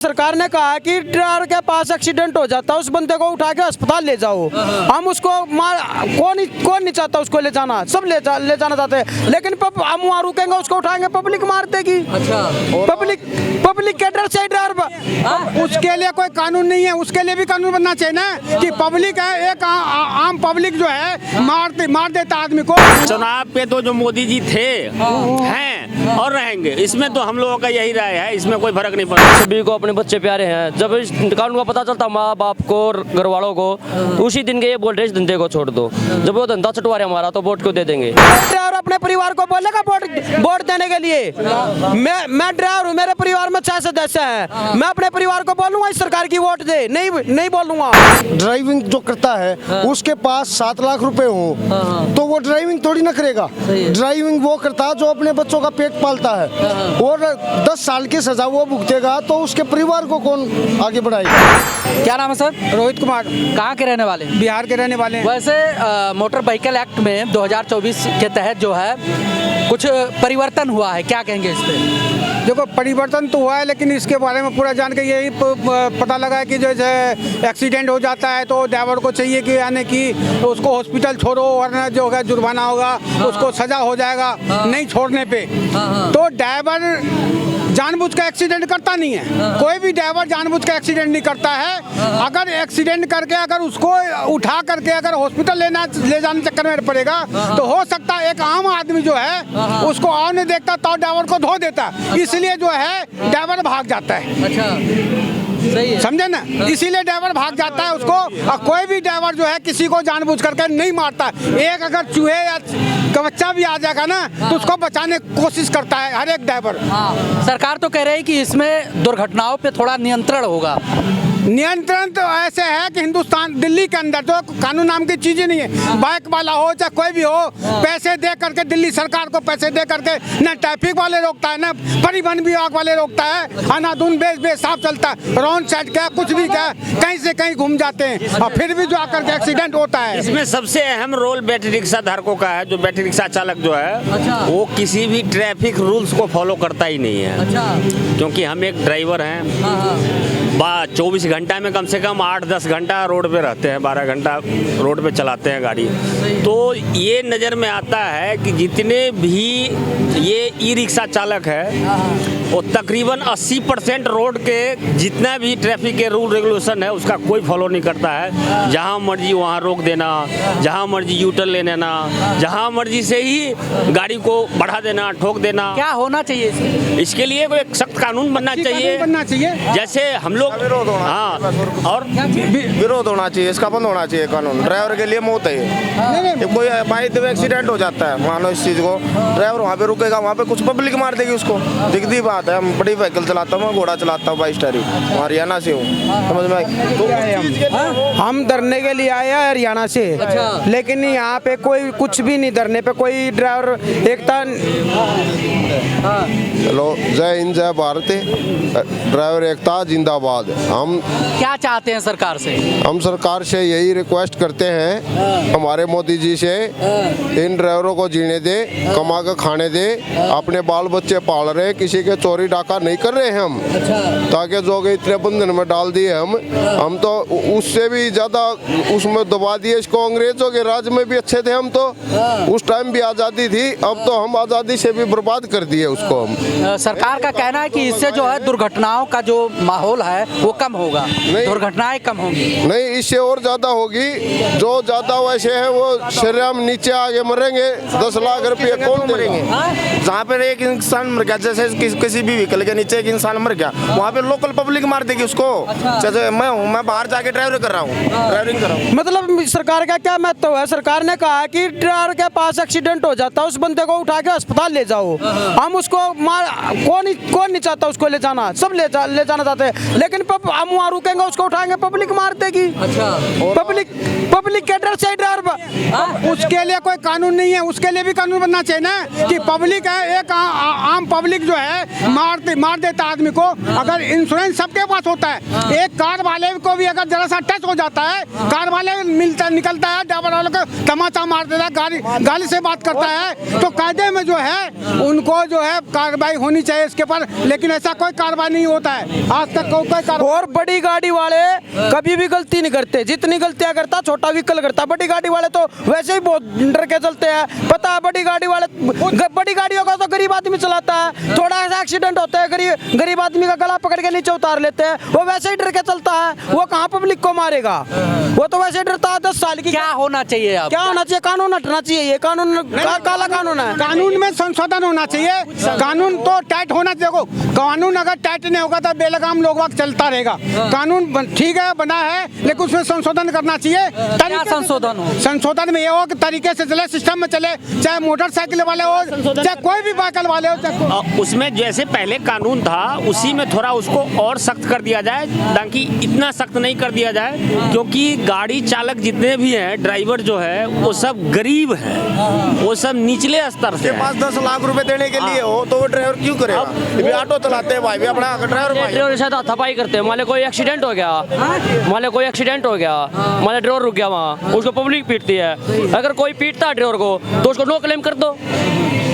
सरकार ने कहा कि ड्राइवर के पास एक्सीडेंट हो जाता है उस बंदे को उठा के अस्पताल ले जाओ। हम उसको कौन नहीं चाहता उसको ले जाना, सब ले जाना चाहते हैं, लेकिन हम वहाँ रुकेंगे उसको उठाएंगे, पब्लिक मार देगी। अच्छा, पब्लिक के डर से ड्राइवर, उसके लिए कोई कानून नहीं है, उसके लिए भी कानून बनना चाहिए ना कि पब्लिक है, एक आम पब्लिक जो है मार देता आदमी को। चुनाव पे तो जो मोदी जी थे हैं और रहेंगे, इसमें तो हम लोगों का यही राय है, इसमें कोई फर्क नहीं पड़ता। सभी को अपने बच्चे प्यारे हैं, जब इस कानून का पता चलता माँ बाप को और घर वालों को, तो उसी दिन के ये बोल रहे इस धंधे को छोड़ दो। जब वो धंधा छुटवा रहे हमारा तो वोट क्यों दे देंगे। ड्राइवर अपने परिवार को बोलेगा वोट देने के लिए। मैं ड्राइवर हूँ, मेरे परिवार में 6 सदस्य हैं, मैं अपने परिवार को बोलूंगा इस सरकार की वोट दे, नहीं बोलूंगा। ड्राइविंग जो करता है उसके पास 7 लाख रुपए हो तो वो ड्राइविंग थोड़ी ना करेगा। ड्राइविंग वो करता है जो अपने बच्चों का पेट पालता है, और 10 साल की सजा वो भुगतेगा तो उसके परिवार को कौन आगे बढ़ाएगा। क्या नाम है सर? रोहित कुमार। कहाँ के रहने वाले? बिहार के रहने वाले। वैसे मोटर व्हीकल एक्ट में 2024 के तहत जो है कुछ परिवर्तन हुआ है, क्या कहेंगे इस पे? देखो, परिवर्तन तो हुआ है, लेकिन इसके बारे में पूरा जान के यही पता लगा है कि जैसे एक्सीडेंट हो जाता है तो ड्राइवर को चाहिए कि यानी कि उसको हॉस्पिटल छोड़ो, वरना जो होगा जुर्माना होगा, उसको सजा हो जाएगा नहीं छोड़ने पे। तो ड्राइवर जानबूझ का एक्सीडेंट करता नहीं है, कोई भी ड्राइवर जानबूझ का एक्सीडेंट नहीं करता है। अगर एक्सीडेंट करके अगर उसको उठा करके अगर हॉस्पिटल ले जाने चक्कर में पड़ेगा तो हो सकता है एक आम आदमी जो है उसको और नहीं देखता तो ड्राइवर को धो देता, इसलिए जो है ड्राइवर भाग जाता है। अच्छा, सही है, समझे ना, इसीलिए ड्राइवर भाग जाता है उसको। और कोई भी ड्राइवर जो है किसी को जानबूझ करके नहीं मारता। एक अगर चूहे या बच्चा भी आ जाएगा ना तो उसको बचाने की कोशिश करता है हर एक ड्राइवर। सरकार तो कह रही है कि इसमें दुर्घटनाओं पे थोड़ा नियंत्रण होगा। नियंत्रण तो ऐसे है कि हिंदुस्तान दिल्ली के अंदर तो कानून नाम की चीजें नहीं है। बाइक वाला हो चाहे कोई भी हो, पैसे दे करके दिल्ली सरकार को पैसे दे करके ना ट्रैफिक वाले रोकता है ना परिवहन विभाग वाले रोकता है। खानाधून बेच साफ चलता है, रॉन्ग साइड क्या कुछ भी क्या कहीं से कहीं घूम जाते हैं और फिर भी जो आकर के एक्सीडेंट होता है। इसमें सबसे अहम रोल बैटरी रिक्शा धारकों का है। जो बैटरी रिक्शा चालक जो है वो किसी भी ट्रैफिक रूल्स को फॉलो करता ही नहीं है। क्योंकि हम एक ड्राइवर हैं, 24 घंटा में कम से कम 8-10 घंटा रोड पे रहते हैं, 12 घंटा रोड पे चलाते हैं गाड़ी। तो ये नज़र में आता है कि जितने भी ये ई रिक्शा चालक है वो तकरीबन 80% रोड के जितना भी ट्रैफिक के रूल रेगुलेशन है उसका कोई फॉलो नहीं करता है। जहाँ मर्जी वहाँ रोक देना, जहाँ मर्जी यूटर्न ले लेना, जहाँ मर्जी से ही गाड़ी को बढ़ा देना, ठोक देना। क्या होना चाहिए इसके लिए कोई एक सख्त कानून बनना चाहिए। जैसे हम लोग और विरोध होना चाहिए, इसका बंद होना चाहिए कानून। ड्राइवर के लिए मौत है। कोई बाई द वे एक्सीडेंट हो जाता है, मानो इस चीज को, ड्राइवर वहाँ पे रुकेगा, वहाँ पे कुछ पब्लिक मार देगी उसको। दिखती बात है, हम बड़ी व्हीकल चलाता हूँ, घोड़ा चलाता हूँ, 22 टायरी, हरियाणा से हूँ, समझ में। तो हम धरने के लिए आए हैं हरियाणा से। लेकिन यहाँ पे कोई कुछ भी नहीं, धरने पे कोई ड्राइवर एकता। हेलो, जय हिंद जय भारत, ड्राइवर एकता जिंदाबाद। हम क्या चाहते हैं सरकार से? हम सरकार से यही रिक्वेस्ट करते हैं, हमारे मोदी जी से, इन ड्राइवरों को जीने दे, कमा कर खाने दे, अपने बाल बच्चे पाल रहे, किसी के चोरी डाका नहीं कर रहे हैं हम। ताकि जो इतने बंधन में डाल दिए हम तो उससे भी ज्यादा उसमें दबा दिए इसको। अंग्रेजों के राज में भी अच्छे थे हम तो, उस टाइम भी आज़ादी थी, अब तो हम आज़ादी से भी बर्बाद कर दिए उसको हम। सरकार का कहना है कि इससे जो है दुर्घटनाओं का जो माहौल है वो कम होगा, दुर्घटनाएं कम होंगी। नहीं, इससे और ज्यादा होगी। जो ज्यादा वैसे हैं वो शरीर निचे आगे मरेंगे। 10 लाख रुपये कौन देंगे? जहाँ पे एक इंसान मर गया, जैसे किसी भी व्हीकल के नीचे एक इंसान मर गया, वहाँ पे लोकल पब्लिक मार देगी उसको। जैसे मैं बाहर जाके ड्राइविंग कर रहा हूँ। मतलब सरकार का क्या महत्व है? सरकार ने कहा कि ड्राइवर के पास एक्सीडेंट हो जाता है उस बंदे को उठा के अस्पताल ले जाओ। हम उसको कौन नहीं चाहता उसको ले जाना, सब ले जाना चाहते हैं, लेकिन हम वहाँ रुकेंगे उसको उठाएंगे, पब्लिक मार देगी। अच्छा, पब्लिक के डर से ड्राइवर, उसके लिए कोई कानून नहीं है, उसके लिए भी कानून बनना चाहिए ना कि पब्लिक है, एक आम पब्लिक जो है मार देता आदमी को। अगर इंश्योरेंस सबके पास होता है, एक कार वाले को भी अगर जरा सा टच हो जाता है, कार वाले निकलता है, ड्राइवर वाले को तमाचा मार देता है, गाली से बात करता है, तो कायदे में जो है उनको जो है कार्रवाई होनी चाहिए इसके पर, लेकिन ऐसा कोई कार्रवाई नहीं होता है आज तक। कोई और बड़ी गाड़ी वाले कभी भी गलती नहीं करते, जितनी गलतियां करता छोटा व्हीकल करता। बड़ी गाड़ी वाले तो वैसे ही बहुत डर के चलते हैं, पता है बड़ी गाड़ी वाले, बड़ी गाड़ियों का तो गरीब आदमी चलाता है, थोड़ा सा एक्सीडेंट होता है गरीब आदमी का गला पकड़ के नीचे उतार लेते हैं, वो वैसे ही डर के चलता है, वो कहाँ पब्लिक को मारेगा, वो तो वैसे डरता है। 10 साल की क्या होना चाहिए अब? क्या होना चाहिए? कानून हटना चाहिए, ये कानून काला कानून है। कानून में संशोधन होना चाहिए, कानून तो टाइट होना चाहिए। देखो, कानून अगर टाइट नहीं होगा तो बेलगाम लोग वक्त चलता रहेगा। कानून ठीक है, बना है, लेकिन उसमें संशोधन करना चाहिए। क्या संशोधन हो? संशोधन में ये हो कि तरीके से चले, सिस्टम में चले, चाहे मोटरसाइकिल वाले हो, चाहे कोई भी व्हीकल वाले हो। उसमें जैसे पहले कानून था उसी में थोड़ा उसको और सख्त कर दिया जाए, ताकि इतना सख्त नहीं कर दिया जाए, क्योंकि गाड़ी चालक जितने भी हैं, ड्राइवर जो है वो सब गरीब है, वो सब निचले स्तर से। 5-10 लाख रुपए देने के लिए हो तो वो ड्राइवर क्यों करेगा? अभी ऑटो चलाते हैं भाई भी अपना ड्राइवर ड्राइवर के साथ हाथापाई करते हैं। मान लो कोई एक्सीडेंट हो गया, मान लो ड्राइवर रुक गया वहाँ, उसको पब्लिक पीटती है। अगर कोई पीटता है ड्राइवर को तो उसको नो क्लेम कर दो।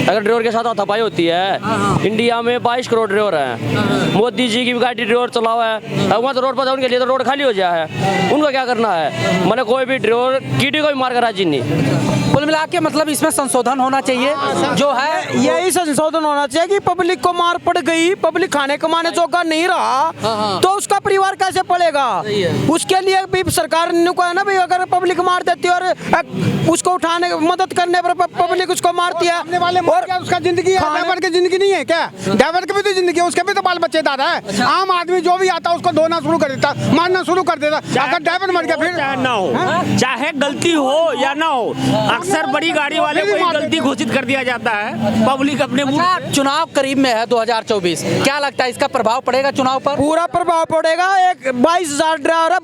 अगर ड्राइवर के साथ हाथापाई होती है, इंडिया में 22 करोड़ ड्राइवर हैं, मोदी जी की भी गाड़ी ड्राइवर चला हुआ है, अब वहाँ तो रोड पर उनके लिए तो रोड खाली हो जाए, उनको क्या करना है? मैंने कोई भी ड्राइवर कीटी को भी मार कर राजी नहीं। कुल मिला के मतलब इसमें संशोधन होना चाहिए, जो है यही संशोधन होना चाहिए कि पब्लिक को मार पड़ गई, पब्लिक खाने कमाने जोगा नहीं रहा, तो उसका परिवार कैसे पड़ेगा? उसके लिए भी सरकार ने कहा ना भाई, अगर पब्लिक मार देती है और उसको उठाने मदद करने पर पब्लिक उसको मारती है, और उसका जिंदगी है, ड्राइवर की जिंदगी नहीं है क्या? ड्राइवर की भी तो जिंदगी है, उसके भी तो बाल बच्चे दादा है। आम आदमी जो भी आता है उसको धोना शुरू कर देता, मारना शुरू कर देता। अगर ड्राइवर मर गया फिर चाहे ना हो, चाहे गलती हो या ना हो, अक्सर बड़ी गाड़ी वाले को ही गलती घोषित कर दिया जाता है, पब्लिक अपने चुनाव करीब में है 2024, क्या लगता है इसका प्रभाव पड़ेगा चुनाव पर? पूरा प्रभाव पड़ेगा। एक 22,000 ड्राइवर है,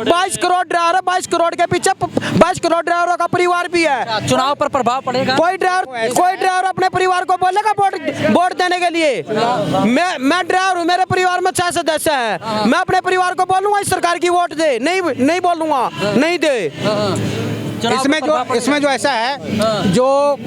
22 करोड़ ड्राइवर है, 22 करोड़ के पीछे 22 करोड़ ड्राइवरों का परिवार भी है। चुनाव पर प्रभाव पड़ेगा? कोई ड्राइवर अपने परिवार को बोलेगा वोट देने के लिए? मैं ड्राइवर हूँ, मेरे परिवार में 6 सदस्य हैं, मैं अपने परिवार को बोलूंगा इस सरकार की वोट दे? नहीं बोलूंगा, नहीं दे। इसमें जो ऐसा है, जो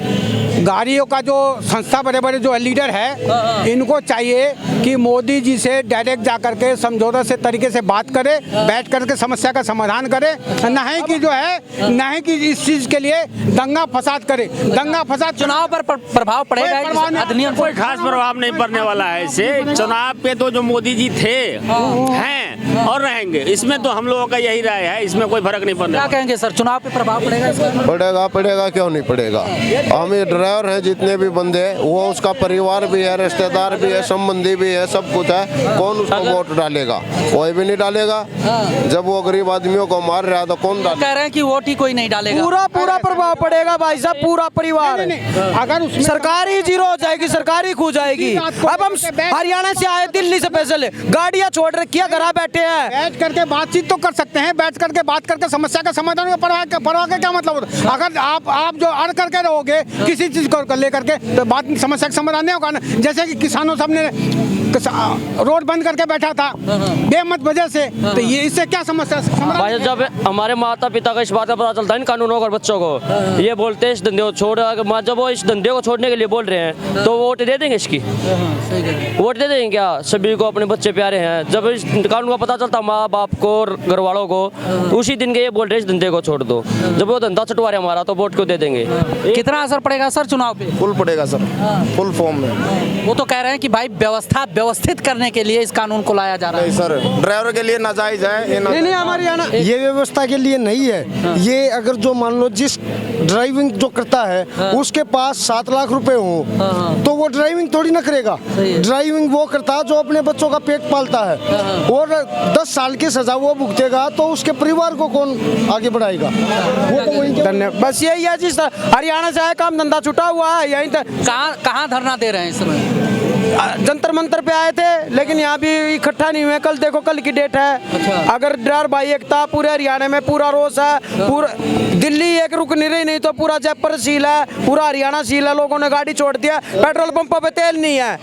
गाड़ियों का जो संस्था बड़े बड़े जो लीडर है, इनको चाहिए कि मोदी जी से डायरेक्ट जा करके समझौता से तरीके से बात करे, बैठ करके समस्या का समाधान करे, नहीं कि जो है नहीं कि इस चीज के लिए दंगा फसाद करे। दंगा फसाद चुनाव पर प्रभाव पड़ेगा? अधिनियम कोई खास प्रभाव नहीं पड़ने वाला है इससे। चुनाव पे तो जो मोदी जी थे, हैं और रहेंगे, इसमें तो हम लोगों का यही राय है, इसमें कोई फर्क नहीं पड़ने। क्या कहेंगे सर, चुनाव पे प्रभाव पड़ेगा इसका? पड़ेगा क्यों नहीं पड़ेगा? हम ये ड्राइवर हैं, जितने भी बंदे, वो उसका परिवार भी है, रिश्तेदार भी है, संबंधी भी है, सब कुछ है। कौन उसको वोट डालेगा? कोई भी नहीं डालेगा। जब वो गरीब आदमियों को मार रहा है तो कौन डालेगा? कह रहे हैं कि वोट ही कोई नहीं डालेगा। पूरा प्रभाव पड़ेगा भाई साहब, पूरा परिवार। अगर सरकार ही जीरो हो जाएगी, सरकार ही खो जाएगी। अब हम हरियाणा से आए, दिल्ली से पैसे गाड़ियाँ छोड़ रखी है, घर बैठे हैं, बैठ करके बातचीत तो कर सकते हैं, बैठ करके बात करके समस्या का समाधान का परवाह का क्या मतलब होता है? अगर आप जो अड़ करके रहोगे किसी चीज को लेकर के, तो बात समस्या का समाधान नहीं होगा ना। जैसे कि किसानों सब ने रोड बंद करके बैठा था बेमत वजह से, तो ये इससे क्या समस्या भाई? जब हमारे माता पिता का इस बात का पता चलता है इन कानूनों को और बच्चों को, ये बोलते हैं इस धंधे को छोड़, जब वो इस धंधे को छोड़ने के लिए बोल रहे हैं तो वोट दे देंगे इसकी? वोट दे देंगे क्या? सभी को अपने बच्चे प्यारे हैं। जब इस कानून का पता चलता माँ बाप को और घर वालों को, उसी दिन के ये बोल रहे हैं इस धंधे को छोड़ दो। जब वो धंधा छुटवा रहे हमारा तो वोट क्यों दे देंगे? कितना असर पड़ेगा सर चुनाव पे? फुल पड़ेगा सर, फुल फॉर्म में। वो तो कह रहे हैं कि भाई व्यवस्थित करने के लिए इस कानून को लाया जा रहा है। नहीं सर, ड्राइवर के लिए नाजायज है। नहीं हमारे यहाँ ये व्यवस्था के लिए नहीं है। ये अगर जो मान लो जिस ड्राइविंग जो करता है उसके पास 7 लाख रुपए हो तो वो ड्राइविंग थोड़ी ना करेगा। ड्राइविंग वो करता है जो अपने बच्चों का पेट पालता है, और 10 साल की सजा वो भुगतेगा तो उसके परिवार को कौन आगे बढ़ाएगा? वो तो वही। धन्यवाद। बस यही है जी, हरियाणा से आए, काम धंधा छुटा हुआ है, यहीं तक। कहाँ धरना दे रहे हैं इस समय? जंतर मंतर पे आए थे, लेकिन यहाँ भी इकट्ठा नहीं हुए। कल देखो, कल की डेट है। अगर ड्राइवर भाई एकता, पूरे हरियाणा में पूरा रोष है, पूरा दिल्ली एक रुक नहीं रही, नहीं तो पूरा जयपुर सील है, पूरा हरियाणा सील है। लोगों ने गाड़ी छोड़ दिया, पेट्रोल पंपों पे तेल नहीं है।